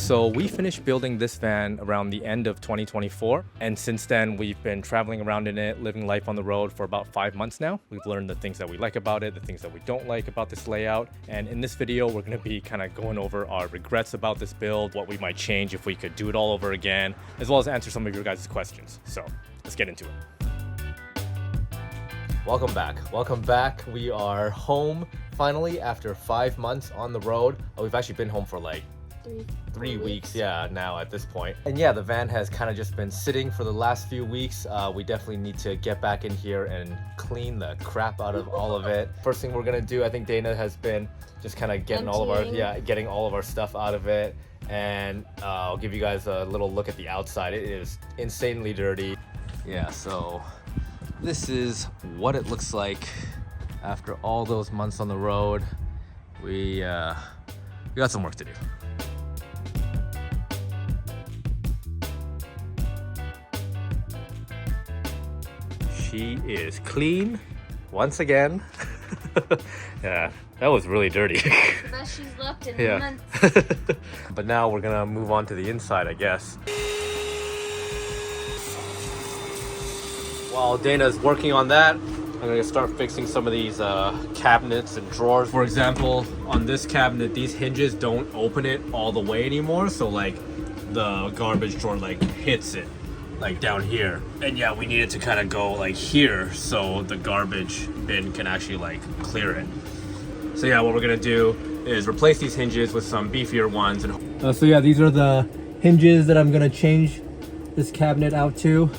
So we finished building this van around the end of 2024. And since then, we've been traveling around in it, living life on the road for about 5 months now. We've learned the things that we like about it, the things that we don't like about this layout. And in this video, we're gonna be kind of going over our regrets about this build, what we might change if we could do it all over again, as well as answer some of your guys' questions. So let's get into it. Welcome back. Welcome back. We are home finally after 5 months on the road. We've actually been home for like three weeks, yeah, now at this point. And yeah, the van has kind of just been sitting for the last few weeks. We definitely need to get back in here and clean the crap out of all of it. First thing we're gonna do, I think Dana has been just kind of getting getting all of our stuff out of it. And I'll give you guys a little look at the outside. It is insanely dirty. Yeah, so this is what it looks like after all those months on the road. We got some work to do. She is clean once again. Yeah, that was really dirty. The best she's looked in months. But now we're gonna move on to the inside, I guess. While Dana's working on that, I'm gonna start fixing some of these cabinets and drawers. For example, on this cabinet, these hinges don't open it all the way anymore. So like the garbage drawer like hits it like down here. And yeah, we need it to kind of go like here so the garbage bin can actually like clear it. So yeah, what we're gonna do is replace these hinges with some beefier ones. And so yeah, these are the hinges that I'm gonna change this cabinet out to.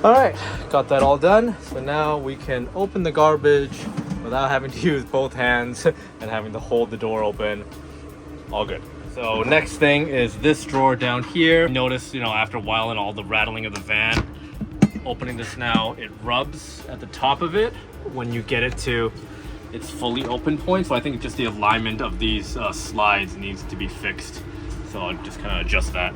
All right, got that all done. So now we can open the garbage without having to use both hands and having to hold the door open. All good. So next thing is this drawer down here. Notice, after a while and all the rattling of the van, opening this now, it rubs at the top of it when you get it to its fully open point. So I think just the alignment of these slides needs to be fixed. So I'll just kind of adjust that.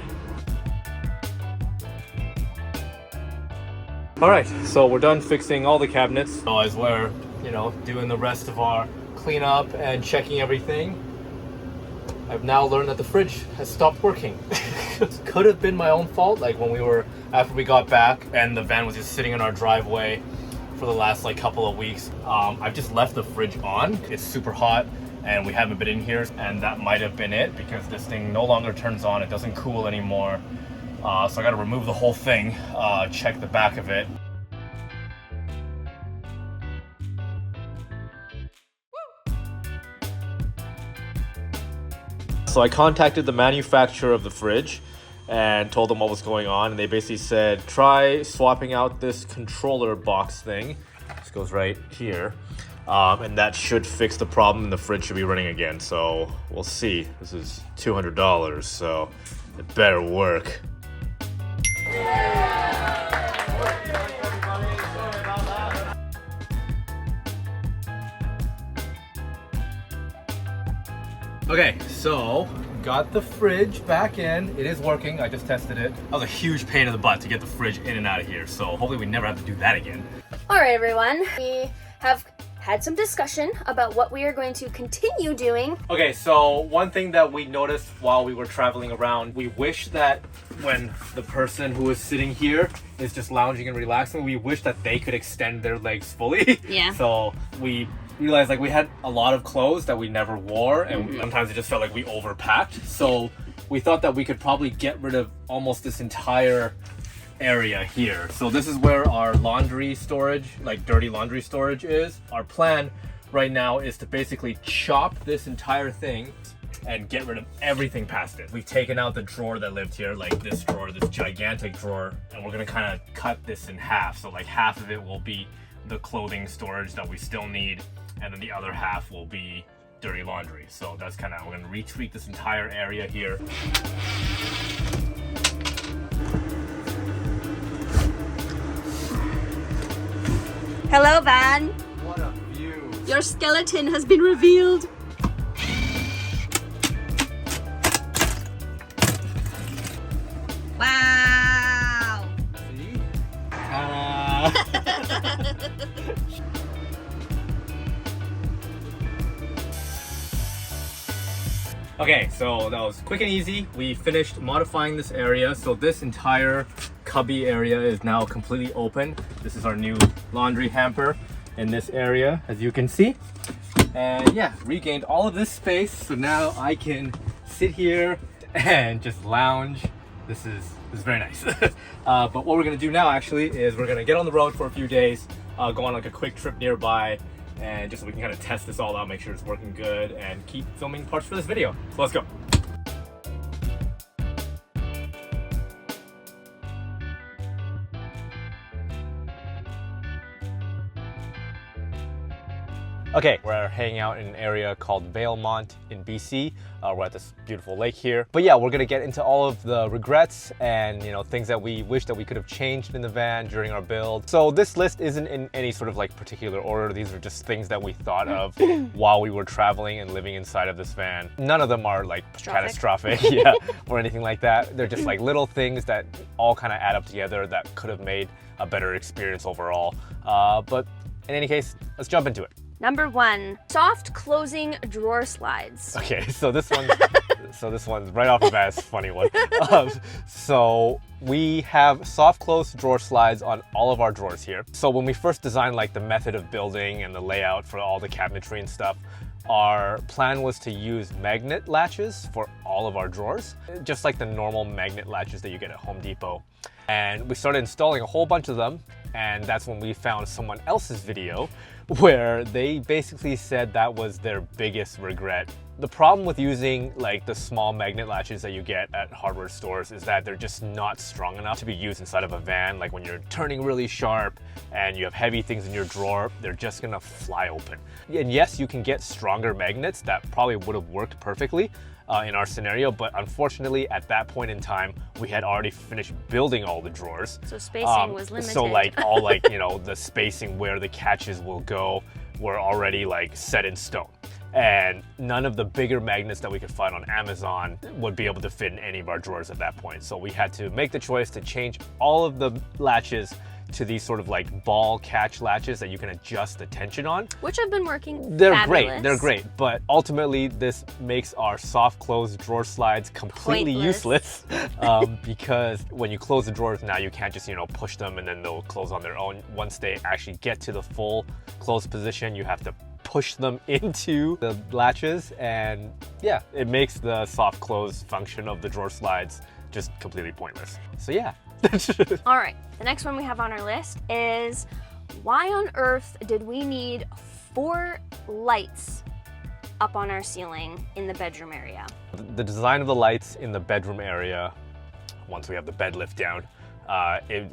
All right, so we're done fixing all the cabinets. So as we're, doing the rest of our cleanup and checking everything, I've now learned that the fridge has stopped working. Could have been my own fault, like after we got back and the van was just sitting in our driveway for the last couple of weeks. I've just left the fridge on. It's super hot and we haven't been in here, and that might have been it because this thing no longer turns on. It doesn't cool anymore. So I gotta remove the whole thing, check the back of it. So I contacted the manufacturer of the fridge and told them what was going on, and they basically said, try swapping out this controller box thing. This goes right here. And that should fix the problem and the fridge should be running again. So we'll see. This is $200, so it better work. Okay, so got the fridge back in. It is working. I just tested it. That was a huge pain in the butt to get the fridge in and out of here. So hopefully we never have to do that again. All right, everyone. We have had some discussion about what we are going to continue doing. Okay, so one thing that we noticed while we were traveling around, we wish that when the person who is sitting here is just lounging and relaxing, we wish that they could extend their legs fully. Yeah. So we realized we had a lot of clothes that we never wore, and sometimes it just felt like we overpacked. So we thought that we could probably get rid of almost this entire area here. So this is where our laundry storage, dirty laundry storage is. Our plan right now is to basically chop this entire thing and get rid of everything past it. We've taken out the drawer that lived here, this drawer, this gigantic drawer, and we're gonna kind of cut this in half. So half of it will be the clothing storage that we still need, and then the other half will be dirty laundry. So that's we're gonna retreat this entire area here. Hello, Van. What a view. Your skeleton has been revealed. Wow. See? Ta-da. Okay, so that was quick and easy. We finished modifying this area. So this entire cubby area is now completely open. This is our new laundry hamper in this area, as you can see. And yeah, regained all of this space. So now I can sit here and just lounge. This is very nice. But what we're gonna do now actually is we're gonna get on the road for a few days, go on like a quick trip nearby, and just so we can kind of test this all out, make sure it's working good, and keep filming parts for this video. So let's go. Okay, we're hanging out in an area called Valemont in BC. We're at this beautiful lake here. But yeah, we're gonna get into all of the regrets and things that we wish that we could have changed in the van during our build. So this list isn't in any sort of like particular order. These are just things that we thought of while we were traveling and living inside of this van. None of them are like catastrophic, yeah, or anything like that. They're just like little things that all kind of add up together that could have made a better experience overall. But in any case, let's jump into it. Number 1, soft closing drawer slides. Okay, so this one's right off the bat, it's a funny one. So we have soft close drawer slides on all of our drawers here. So when we first designed like the method of building and the layout for all the cabinetry and stuff, our plan was to use magnet latches for all of our drawers, just like the normal magnet latches that you get at Home Depot. And we started installing a whole bunch of them, and that's when we found someone else's video where they basically said that was their biggest regret. The problem with using like the small magnet latches that you get at hardware stores is that they're just not strong enough to be used inside of a van. Like when you're turning really sharp and you have heavy things in your drawer, they're just gonna fly open. And yes, you can get stronger magnets that probably would have worked perfectly in our scenario, but unfortunately at that point in time, we had already finished building all the drawers. So spacing was limited. So like all like, the spacing where the catches will go were already like set in stone. And none of the bigger magnets that we could find on Amazon would be able to fit in any of our drawers at that point. So we had to make the choice to change all of the latches to these sort of like ball catch latches that you can adjust the tension on. Which have been working They're great, but ultimately this makes our soft close drawer slides completely useless because when you close the drawers now, you can't just, push them and then they'll close on their own. Once they actually get to the full close position, you have to push them into the latches, and yeah, it makes the soft close function of the drawer slides just completely pointless. So yeah. All right, the next one we have on our list is why on earth did we need 4 lights up on our ceiling in the bedroom area? The design of the lights in the bedroom area, once we have the bed lift down,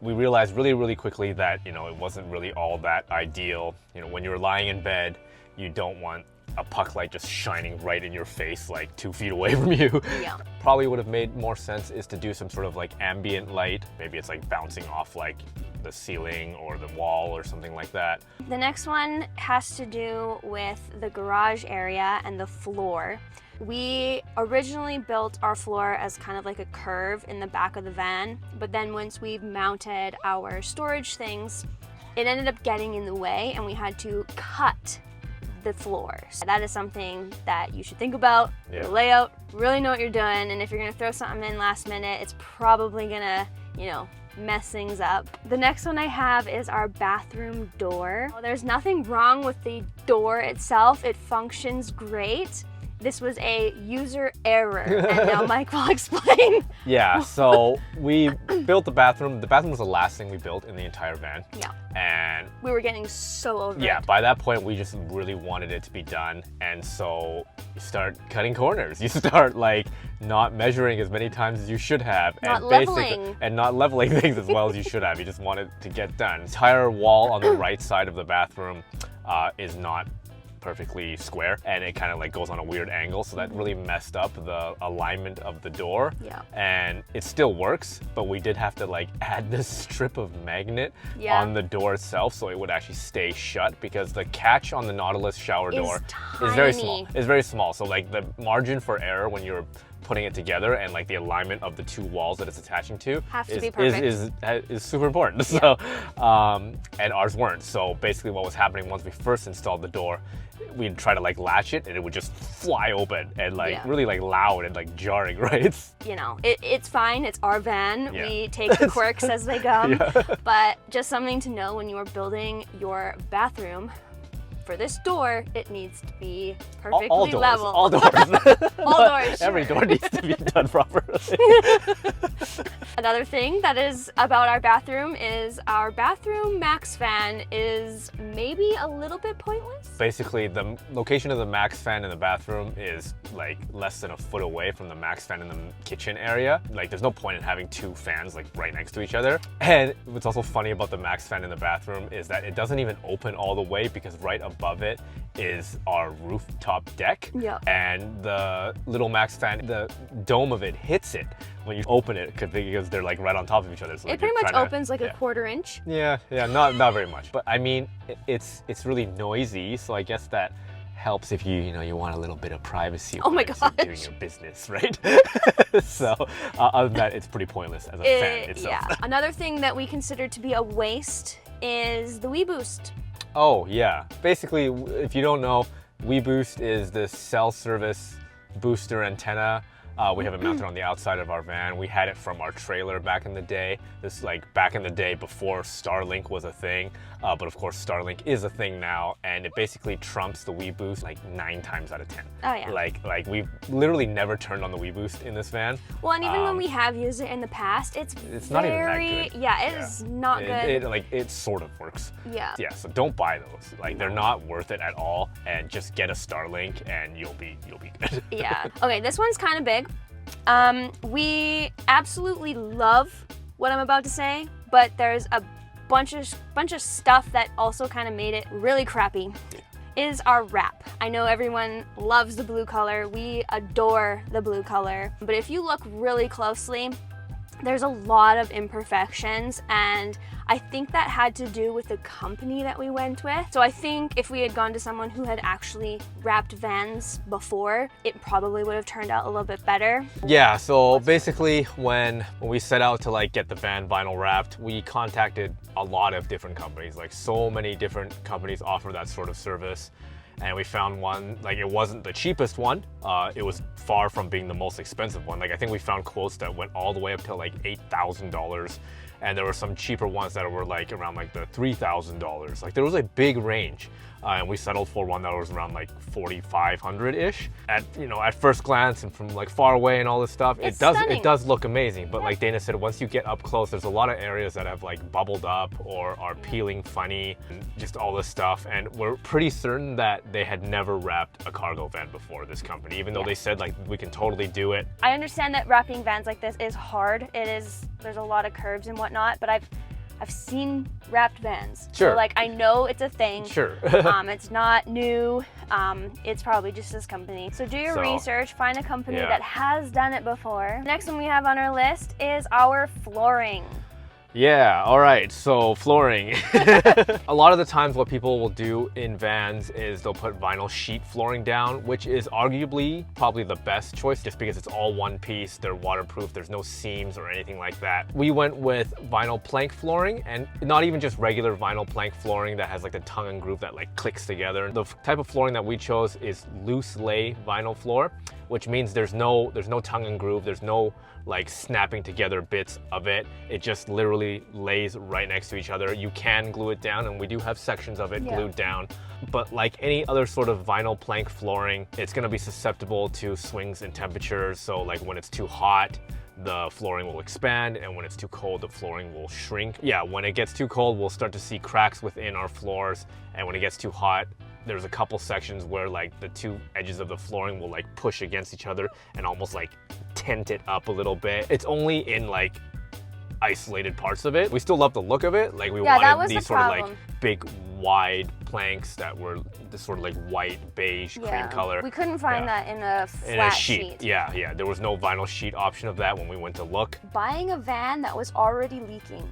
we realized really quickly that it wasn't really all that ideal. When you're lying in bed, you don't want a puck light just shining right in your face like 2 feet away from you. Yeah. Probably would have made more sense is to do some sort of like ambient light. Maybe it's like bouncing off like the ceiling or the wall or something like that. The next one has to do with the garage area and the floor. We originally built our floor as kind of like a curve in the back of the van, but then once we mounted our storage things, it ended up getting in the way and we had to cut the floors. That is something that you should think about. Yeah. Your layout, really know what you're doing, and if you're gonna throw something in last minute, it's probably gonna, mess things up. The next one I have is our bathroom door. There's nothing wrong with the door itself. It functions great. This was a user error, and now Mike will explain. Yeah, so we built the bathroom. The bathroom was the last thing we built in the entire van. Yeah. And we were getting so over yeah, it. by that point, we just really wanted it to be done. And so you start cutting corners. You start like not measuring as many times as you should have. Not and leveling. And not leveling things as well as you should have. You just want it to get done. The entire wall on the right side of the bathroom is not perfectly square, and it kind of like goes on a weird angle, so that really messed up the alignment of the door. Yeah. And it still works, but we did have to like add this strip of magnet on the door itself so it would actually stay shut, because the catch on the Nautilus shower door is very small. It's very small, so like the margin for error when you're putting it together, and like the alignment of the two walls that it's attaching to Have to be perfect. is super important. Yeah. So, and ours weren't. So basically what was happening once we first installed the door, we'd try to like latch it and it would just fly open and like really like loud and like jarring, right? You know, it's fine. It's our van. Yeah. We take the quirks as they come. Yeah. But just something to know when you are building your bathroom. For this door, it needs to be perfectly all doors, level. all doors. All doors. Every door needs to be done properly. Another thing that is about our bathroom is our bathroom max fan is maybe a little bit pointless. Basically, the location of the max fan in the bathroom is like less than a foot away from the max fan in the kitchen area. Like there's no point in having two fans like right next to each other. And what's also funny about the max fan in the bathroom is that it doesn't even open all the way, because right above it is our rooftop deck. Yeah. And the little max fan, the dome of it hits it when you open it, because they're like right on top of each other. So It like pretty you're much trying to- opens like a quarter inch. Yeah, not very much. But I mean, it's really noisy, so I guess that helps if you want a little bit of privacy. Oh my when you're doing gosh. your business, right? So other than that, it's pretty pointless as a fan itself. Yeah. Another thing that we consider to be a waste is the Wii Boost. Oh yeah. Basically, if you don't know, Wii Boost is the cell service booster antenna. We have it mounted on the outside of our van. We had it from our trailer back in the day. This like back in the day before Starlink was a thing. But of course Starlink is a thing now, and it basically trumps the Wii Boost like 9 times out of 10. Oh yeah. Like we've literally never turned on the Wii Boost in this van. Well, and even when we have used it in the past, it's not even very, that good. yeah, it is not good. It sort of works. Yeah. Yeah, so don't buy those. Like they're not worth it at all, and just get a Starlink and you'll be good. Yeah. Okay, this one's kind of big. We absolutely love what I'm about to say, but there's a bunch of stuff that also kind of made it really crappy. Is our wrap. I know everyone loves the blue color. We adore the blue color. But if you look really closely, there's a lot of imperfections, and I think that had to do with the company that we went with. So I think if we had gone to someone who had actually wrapped vans before, it probably would have turned out a little bit better. Yeah, so basically when we set out to like get the van vinyl wrapped, we contacted a lot of different companies. Like so many different companies offer that sort of service. And we found one, like it wasn't the cheapest one, it was far from being the most expensive one. Like I think we found quotes that went all the way up to like $8,000, and there were some cheaper ones that were like around like the $3,000. Like there was a big range, and we settled for one that was around like $4,500-ish. At first glance and from like far away and all this stuff, It's it stunning. does look amazing. But like Dana said, once you get up close, there's a lot of areas that have like bubbled up or are peeling funny, and just all this stuff. And we're pretty certain that they had never wrapped a cargo van before, this company, even though they said like we can totally do it. I understand that wrapping vans like this is hard. There's a lot of curves and whatnot, but I've seen wrapped vans. Sure. So like I know it's a thing. Sure. It's not new. It's probably just this company. So do your So, research, find a company yeah. that has done it before. Next one we have on our list is our flooring. Yeah, all right, so flooring. A lot of the times what people will do in vans is they'll put vinyl sheet flooring down, which is arguably probably the best choice just because it's all one piece, they're waterproof, there's no seams or anything like that. We went with vinyl plank flooring, and not even just regular vinyl plank flooring that has like the tongue and groove that like clicks together. The type of flooring that we chose is loose lay vinyl floor, which means there's no tongue and groove, there's no like snapping together bits of it. It just literally lays right next to each other. You can glue it down, and we do have sections of it glued down. But like any other sort of vinyl plank flooring, it's gonna be susceptible to swings in temperatures. So like when it's too hot, the flooring will expand, and when it's too cold, the flooring will shrink. Yeah, when it gets too cold, we'll start to see cracks within our floors, and when it gets too hot, there's a couple sections where like the two edges of the flooring will like push against each other and almost like tent it up a little bit. It's only in like isolated parts of it. We still love the look of it. Like we that wanted was these the sort of like problem. big wide planks that were this sort of like white, beige, cream color. We couldn't find Yeah. that in a flat In a sheet. Yeah. There was no vinyl sheet option of that when we went to look. Buying a van that was already leaking.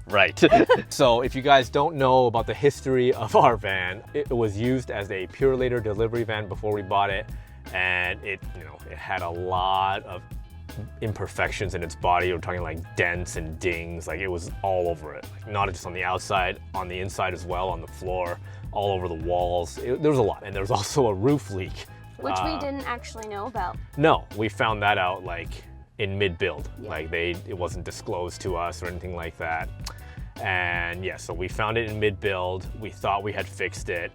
Right. So if you guys don't know about the history of our van, it was used as a Pure Later delivery van before we bought it. and it had a lot of imperfections in its body. We're talking like dents and dings, like it was all over it, like not just on the outside, on the inside as well, on the floor, all over the walls. There was a lot. And there was also a roof leak, which we didn't actually know about. No, we found that out like in mid-build. Yeah. Like it wasn't disclosed to us or anything like that. And yeah, so we found it in mid-build. We thought we had fixed it.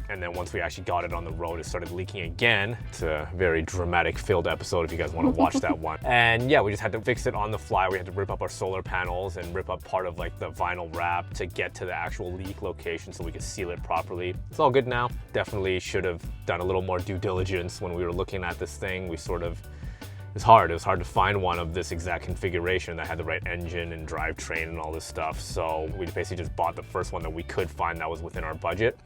And then once we actually got it on the road, it started leaking again. It's a very dramatic filled episode if you guys want to watch that one. And yeah, we just had to fix it on the fly. We had to rip up our solar panels and rip up part of like the vinyl wrap to get to the actual leak location so we could seal it properly. It's all good now. Definitely should have done a little more due diligence when we were looking at this thing. It was hard to find one of this exact configuration that had the right engine and drivetrain and all this stuff. So we basically just bought the first one that we could find that was within our budget.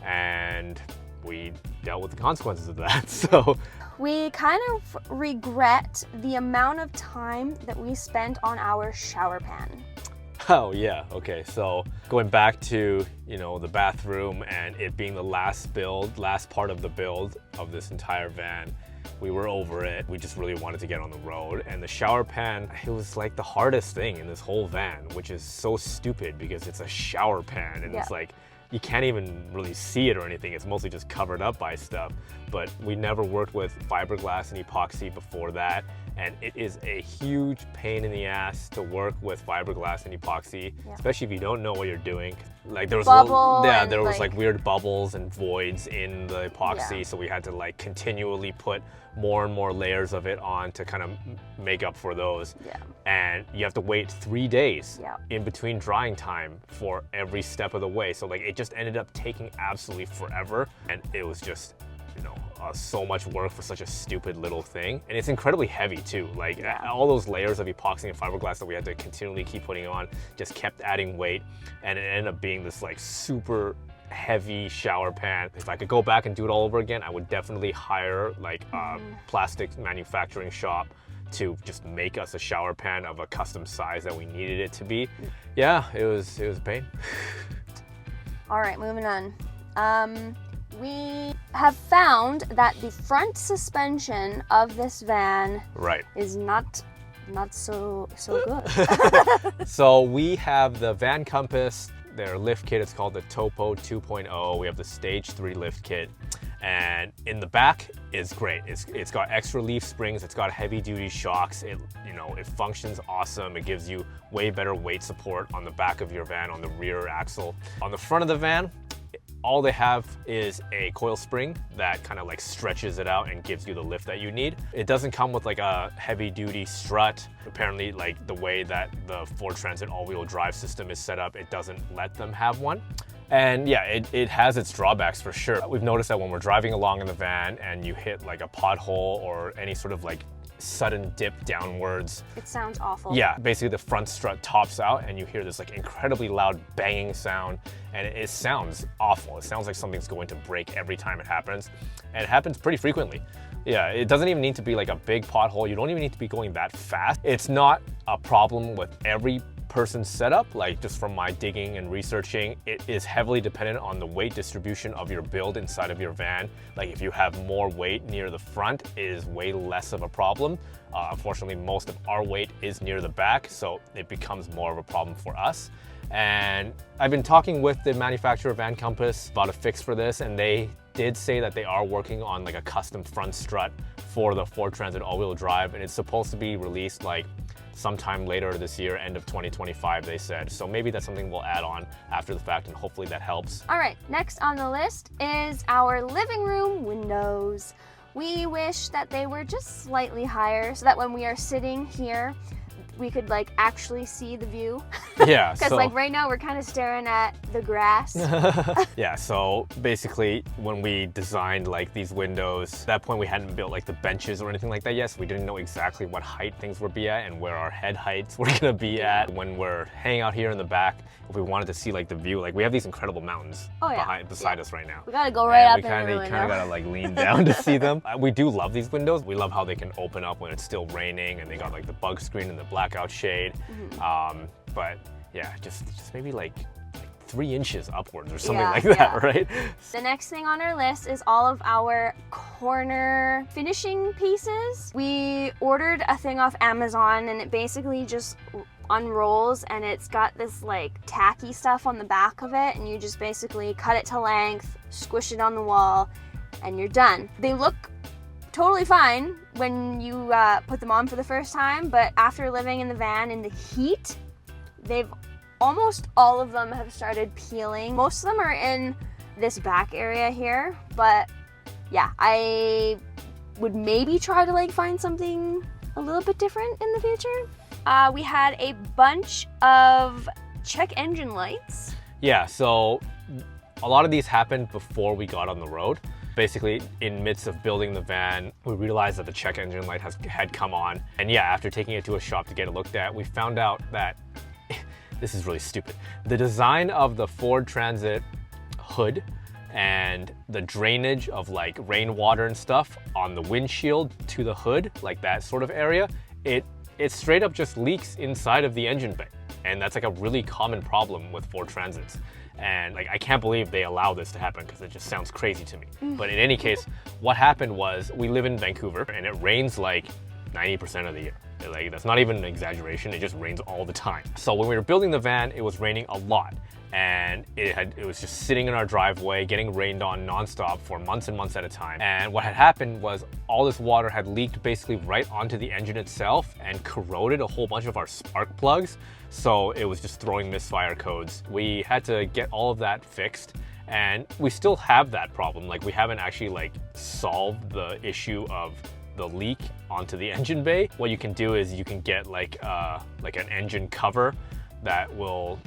And we dealt with the consequences of that. So we kind of regret the amount of time that we spent on our shower pan. Oh yeah, okay. So going back to, the bathroom and it being the last part of the build of this entire van, we were over it. We just really wanted to get on the road. And the shower pan, it was like the hardest thing in this whole van, which is so stupid because it's a shower pan and It's like, you can't even really see it or anything. It's mostly just covered up by stuff. But we never worked with fiberglass and epoxy before that. And it is a huge pain in the ass to work with fiberglass and epoxy, especially if you don't know what you're doing. Like there was there was like weird bubbles and voids in the epoxy. So we had to like continually put more and more layers of it on to kind of make up for those. And you have to wait 3 days in between drying time for every step of the way. So like it just ended up taking absolutely forever. And it was just, so much work for such a stupid little thing. And it's incredibly heavy too. Like all those layers of epoxy and fiberglass that we had to continually keep putting on just kept adding weight. And it ended up being this like super heavy shower pan. If I could go back and do it all over again, I would definitely hire like a plastic manufacturing shop to just make us a shower pan of a custom size that we needed it to be. Yeah, it was a pain. All right, moving on. We have found that the front suspension of this van is not so good. So we have the Van Compass, their lift kit. It's called the Topo 2.0. We have the Stage 3 lift kit. And in the back is great. It's got extra leaf springs. It's got heavy duty shocks. It functions awesome. It gives you way better weight support on the back of your van, on the rear axle. On the front of the van, all they have is a coil spring that kind of like stretches it out and gives you the lift that you need. It doesn't come with like a heavy duty strut. Apparently, like the way that the Ford Transit all-wheel drive system is set up, it doesn't let them have one. And yeah, it has its drawbacks for sure. We've noticed that when we're driving along in the van and you hit like a pothole or any sort of like sudden dip downwards. It sounds awful. Yeah, basically the front strut tops out and you hear this like incredibly loud banging sound, and it sounds awful. It sounds like something's going to break every time it happens, and it happens pretty frequently. Yeah, it doesn't even need to be like a big pothole. You don't even need to be going that fast. It's not a problem with every person's setup. Like just from my digging and researching, it is heavily dependent on the weight distribution of your build inside of your van. Like if you have more weight near the front, it is way less of a problem. Unfortunately, most of our weight is near the back, so it becomes more of a problem for us. And I've been talking with the manufacturer of Van Compass about a fix for this, and they did say that they are working on like a custom front strut for the Ford Transit all-wheel drive, and it's supposed to be released like sometime later this year, end of 2025, they said. So maybe that's something we'll add on after the fact, and hopefully that helps. All right, next on the list is our living room windows. We wish that they were just slightly higher so that when we are sitting here, we could like actually see the view. Yeah. Because like right now we're kind of staring at the grass. Yeah, so basically when we designed like these windows, at that point we hadn't built like the benches or anything like that yet, so we didn't know exactly what height things would be at and where our head heights were gonna be at. When we're hanging out here in the back, if we wanted to see like the view, like we have these incredible mountains beside us right now. We gotta go right up in the window. We kind of gotta like lean down to see them. We do love these windows. We love how they can open up when it's still raining, and they got like the bug screen and the blackout shade. But yeah, just maybe like 3 inches upwards or something Yeah, like that, yeah. right? The next thing on our list is all of our corner finishing pieces. We ordered a thing off Amazon, and it basically just unrolls, and it's got this like tacky stuff on the back of it, and you just basically cut it to length, squish it on the wall, and you're done. They look totally fine when you put them on for the first time, but after living in the van in the heat, almost all of them have started peeling. Most of them are in this back area here, but yeah, I would maybe try to like find something a little bit different in the future. We had a bunch of check engine lights. Yeah, so a lot of these happened before we got on the road. Basically, in midst of building the van, we realized that the check engine light had come on. And yeah, after taking it to a shop to get it looked at, we found out that, this is really stupid. The design of the Ford Transit hood and the drainage of like rainwater and stuff on the windshield to the hood, like that sort of area, it straight up just leaks inside of the engine bay. And that's like a really common problem with Ford Transits. And like, I can't believe they allow this to happen because it just sounds crazy to me. But in any case, what happened was we live in Vancouver and it rains like 90% of the year. Like, that's not even an exaggeration, it just rains all the time. So when we were building the van, it was raining a lot. And it was just sitting in our driveway, getting rained on nonstop for months and months at a time. And what had happened was all this water had leaked basically right onto the engine itself and corroded a whole bunch of our spark plugs. So it was just throwing misfire codes. We had to get all of that fixed, and we still have that problem. Like, we haven't actually like solved the issue of the leak onto the engine bay. What you can do is you can get like an engine cover that will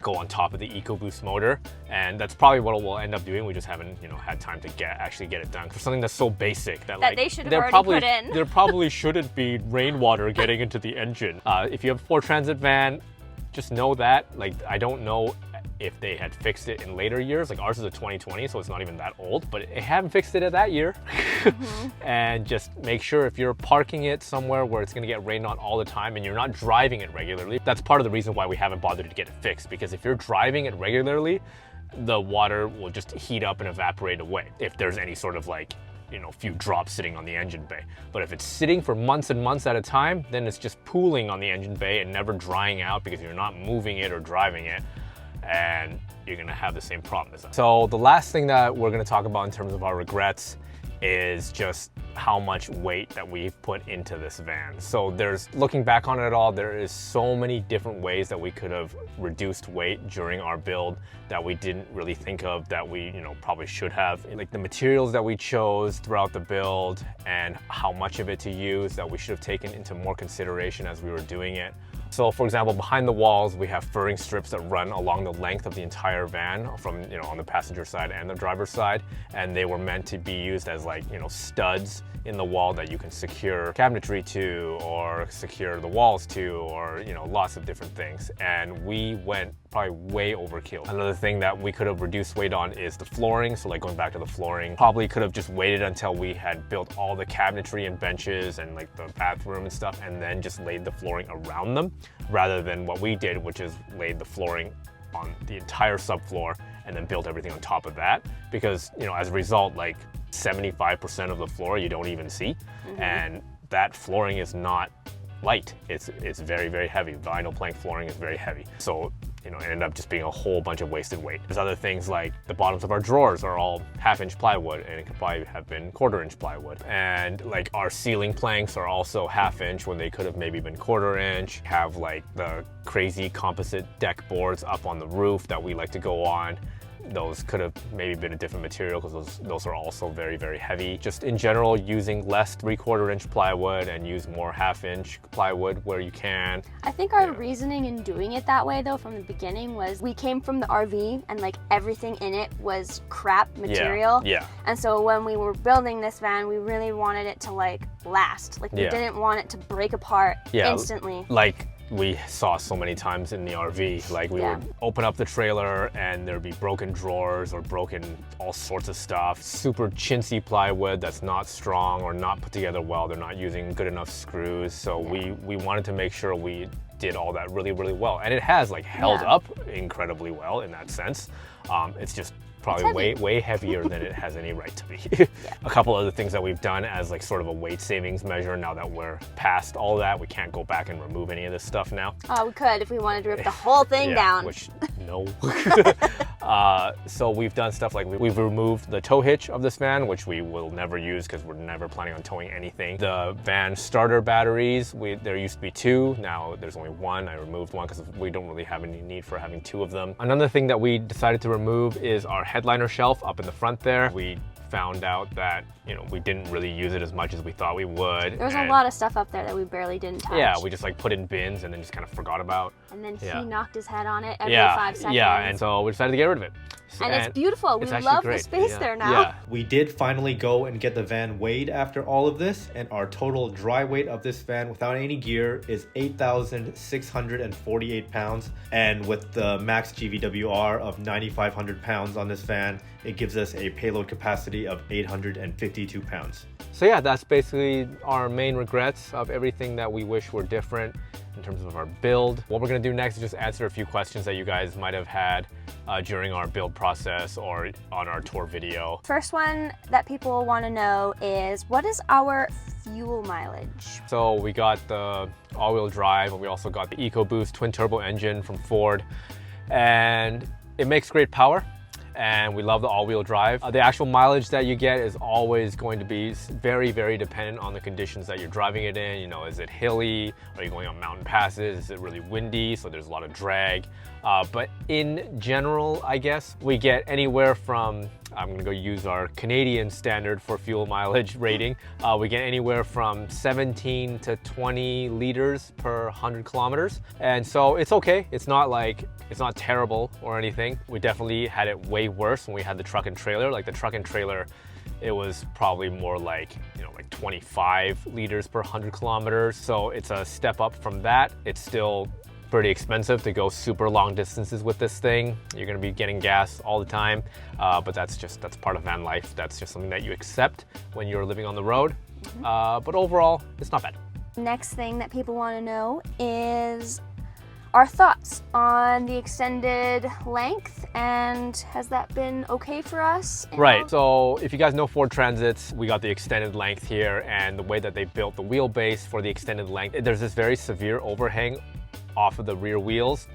go on top of the EcoBoost motor, and that's probably what we'll end up doing. We just haven't, had time to actually get it done for something that's so basic that like they should have already put in. There probably shouldn't be rainwater getting into the engine. If you have a Ford Transit van, just know that. Like, I don't know if they had fixed it in later years. Like, ours is a 2020, so it's not even that old, but they haven't fixed it at that year. And just make sure if you're parking it somewhere where it's gonna get rained on all the time and you're not driving it regularly, that's part of the reason why we haven't bothered to get it fixed, because if you're driving it regularly, the water will just heat up and evaporate away if there's any sort of like, few drops sitting on the engine bay. But if it's sitting for months and months at a time, then it's just pooling on the engine bay and never drying out because you're not moving it or driving it, and you're gonna have the same problem as that. So the last thing that we're gonna talk about in terms of our regrets is just how much weight that we've put into this van. So looking back on it all, there is so many different ways that we could have reduced weight during our build that we didn't really think of, that we, probably should have. Like the materials that we chose throughout the build and how much of it to use that we should have taken into more consideration as we were doing it. So for example, behind the walls, we have furring strips that run along the length of the entire van from, on the passenger side and the driver's side. And they were meant to be used as like, studs in the wall that you can secure cabinetry to, or secure the walls to, or, lots of different things. And we went probably way overkill. Another thing that we could have reduced weight on is the flooring. So like going back to the flooring, probably could have just waited until we had built all the cabinetry and benches and like the bathroom and stuff, and then just laid the flooring around them, rather than what we did, which is laid the flooring on the entire subfloor and then built everything on top of that. Because, as a result, like 75% of the floor you don't even see. And that flooring is not light. It's very, very heavy. Vinyl plank flooring is very heavy. So, it ended up just being a whole bunch of wasted weight. There's other things like the bottoms of our drawers are all 1/2-inch plywood, and it could probably have been 1/4-inch plywood. And like our ceiling planks are also 1/2-inch when they could have maybe been 1/4-inch. Have like the crazy composite deck boards up on the roof that we like to go on. Those could have maybe been a different material because those are also very, very heavy. Just in general, using less 3/4-inch plywood and use more 1/2-inch plywood where you can. I think our reasoning in doing it that way though from the beginning was we came from the RV and like everything in it was crap material. Yeah. And so when we were building this van, we really wanted it to like last. Like we didn't want it to break apart instantly. Like we saw so many times in the RV, like we would open up the trailer and there'd be broken drawers or broken all sorts of stuff, super chintzy plywood that's not strong or not put together well. They're not using good enough screws. So we wanted to make sure we did all that really, really well. And it has like held up incredibly well in that sense. It's just probably way heavier than it has any right to be. A couple other things that we've done as like sort of a weight savings measure, now that we're past all that, we can't go back and remove any of this stuff now. Oh, we could if we wanted to rip the whole thing down. Which, no. So we've done stuff like we've removed the tow hitch of this van, which we will never use because we're never planning on towing anything. The van starter batteries, there used to be 2, now there's only 1. I removed one because we don't really have any need for having 2 of them. Another thing that we decided to remove is our headliner shelf up in the front there. We found out that, you know, we didn't really use it as much as we thought we would. There was a lot of stuff up there that we barely didn't touch. Yeah, we just like put in bins and then just kind of forgot about. And then he knocked his head on it every 5 seconds. Yeah, and so we decided to get rid of it. And it's beautiful. We love the space there now. Yeah. We did finally go and get the van weighed after all of this, and our total dry weight of this van without any gear is 8,648 pounds. And with the max GVWR of 9,500 pounds on this van, it gives us a payload capacity of 852 pounds. So yeah, that's basically our main regrets of everything that we wish were different in terms of our build. What we're gonna do next is just answer a few questions that you guys might have had during our build process or on our tour video. First one that people want to know is, what is our fuel mileage? So we got the all-wheel drive, and we also got the EcoBoost twin turbo engine from Ford, and it makes great power. And we love the all-wheel drive. The actual mileage that you get is always going to be very, very dependent on the conditions that you're driving it in. You know, is it hilly? Are you going on mountain passes? Is it really windy? So there's a lot of drag. But in general, I guess, we get anywhere from, I'm gonna go use our Canadian standard for fuel mileage rating. We get anywhere from 17 to 20 liters per 100 kilometers. And so it's okay. It's not terrible or anything. We definitely had it way worse when we had the truck and trailer. Like the truck and trailer, it was probably more like, you know, like 25 liters per 100 kilometers. So it's a step up from that. It's still pretty expensive to go super long distances with this thing. You're gonna be getting gas all the time, but that's part of van life. That's just something that you accept when you're living on the road. But overall, it's not bad. Next thing that people want to know is our thoughts on the extended length, and has that been okay for us? Right, so if you guys know Ford Transits, we got the extended length here, and the way that they built the wheelbase for the extended length, there's this very severe overhang off of the rear wheels,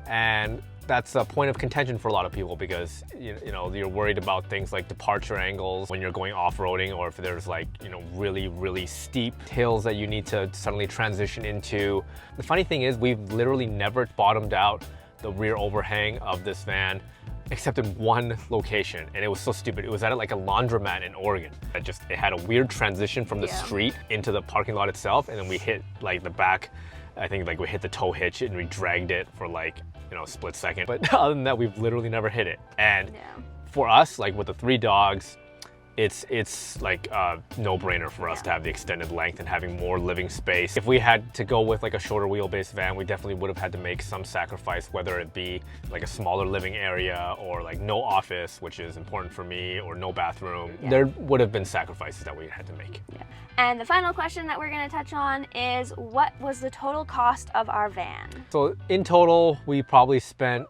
and that's a point of contention for a lot of people because you know you're worried about things like departure angles when you're going off-roading, or if there's like, you know, really steep hills that you need to suddenly transition into. The funny thing is, we've literally never bottomed out the rear overhang of this van except in one location, and it was so stupid. It was at like a laundromat in Oregon. It had a weird transition from the street into the parking lot itself, and then we hit like the back, I think like we hit the tow hitch and we dragged it for like, you know, a split second. But other than that, we've literally never hit it. And for us, like with the 3 dogs, it's like a no-brainer for us to have the extended length and having more living space. If we had to go with like a shorter wheelbase van, we definitely would have had to make some sacrifice, whether it be like a smaller living area or like no office, which is important for me, or no bathroom. There would have been sacrifices that we had to make. And the final question that we're going to touch on is, what was the total cost of our van? So in total, we probably spent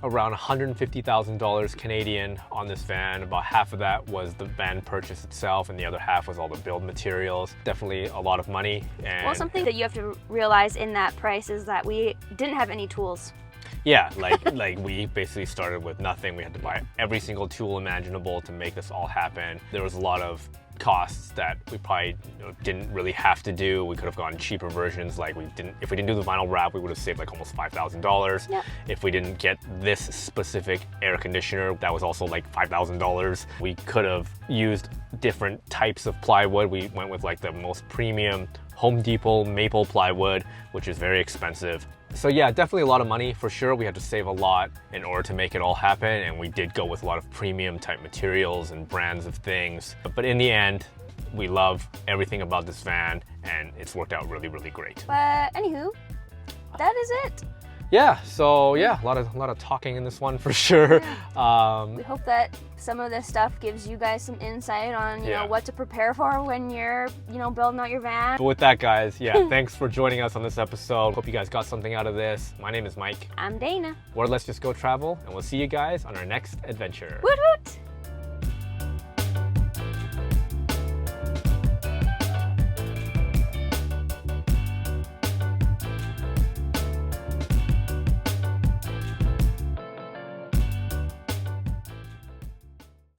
around $150,000 Canadian on this van. About half of that was the van purchase itself, and the other half was all the build materials. Definitely a lot of money. And well, something that you have to realize in that price is that we didn't have any tools. Yeah, like we basically started with nothing. We had to buy every single tool imaginable to make this all happen. There was a lot of costs that we probably didn't really have to do. We could have gotten cheaper versions. Like if we didn't do the vinyl wrap, we would have saved like almost $5,000. Yep. If we didn't get this specific air conditioner, that was also like $5,000. We could have used different types of plywood. We went with like the most premium Home Depot maple plywood, which is very expensive. So yeah, definitely a lot of money for sure. We had to save a lot in order to make it all happen, and we did go with a lot of premium type materials and brands of things. But in the end, we love everything about this van, and it's worked out really great. But anywho, that is it. Yeah, so yeah, a lot of talking in this one for sure. We hope that some of this stuff gives you guys some insight on, you know, what to prepare for when you're, you know, building out your van. But with that, guys, yeah, thanks for joining us on this episode. Hope you guys got something out of this. My name is Mike. I'm Dana. Let's just go travel, and we'll see you guys on our next adventure. Woot woot!